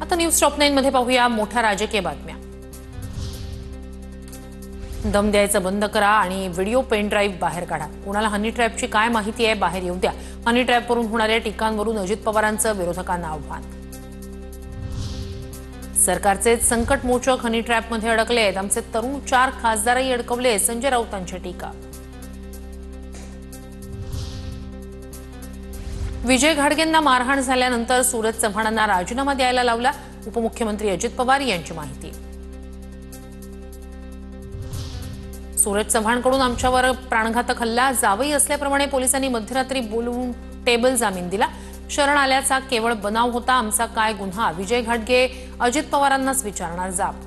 आता news top 9 मध्ये पाहूया मोठ्या राजकीय बातम्या। दम द्यायचं बंद करा आणि व्हिडिओ पेन ड्राईव्ह बाहेर काढा। कोणाला हनी ट्रॅपची काय माहिती आहे बाहेर येऊ द्या। हनी ट्रॅपवरून होणाऱ्या टीकांवरून अजित पवारांचं विरोधकांना आव्हान। सरकारचे संकट मोचक हनी ट्रॅपमध्ये अडकलेत। आमचे तरुण 4 खासदारही अडकवले, संजय राऊतांची टीका। विजय घाडगेंना मारहाण झाल्यानंतर सूरज चव्हाणांना राजीनामा द्यायला लावला। उपमुख्यमंत्री अजित पवार यांची माहिती। सूरज चव्हाणकडून आमच्यावर प्राणघातक हल्ला, जावई असल्याप्रमाणे पोलिसांनी मध्यरात्री बोलवून टेबल जामीन दिला। शरण आल्याचा केवळ बनाव होता, आमचा काय गुन्हा? विजय घाडगे अजित पवारांनाच विचारणार जाब।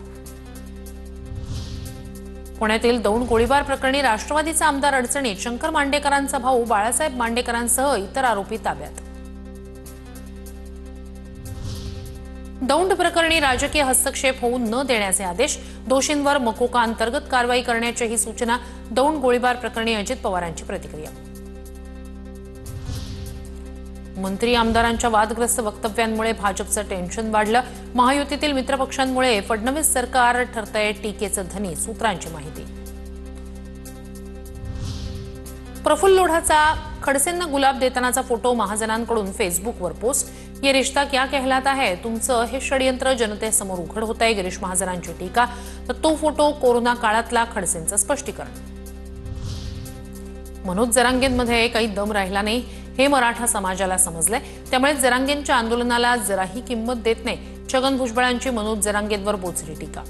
पुण्यातील दौंड गोळीबार प्रकरणी राष्ट्रवादीचा आमदार अडचणीत, शंकर मांडेकरांचा भाऊ बाळासाहेब मांडेकरांसह इतर आरोपी ताब्यात। दौंड प्रकरणी राजकीय हस्तक्षेप होऊ न देण्याचे आदेश, दोषींवर मकोका अंतर्गत कारवाई करण्याची सूचना। दौंड गोळीबार प्रकरणी अजित पवारांची प्रतिक्रिया। मंत्री आमदारांच्या वादग्रस्त वक्तव्यांमुळे भाजपचं टेन्शन वाढलं। महायुतीतील मित्रपक्षांमुळे फडणवीस सरकार ठरतंय टीकेचं धनी, सूत्रांची माहिती। प्रफुल्ल लोढाचा खडसेंना गुलाब देतानाचा फोटो महाजनांकडून फेसबुकवर पोस्ट। ये रिश्ता क्या कहलाता है? तुमचं हे षडयंत्र जनतेसमोर उघड होत आहे, गिरीश महाजनांची टीका। तर तो फोटो कोरोना काळातला खडसेंचं स्पष्टीकरण। मनोज जरांगेंमध्ये काही दम राहिला नाही हे मराठा समाजाला समजलंय, त्यामुळे जरांगेंच्या आंदोलनाला जराही किंमत देत नाही। छगन भुजबळांची मनोज जरांगेंवर बोचरी टीका।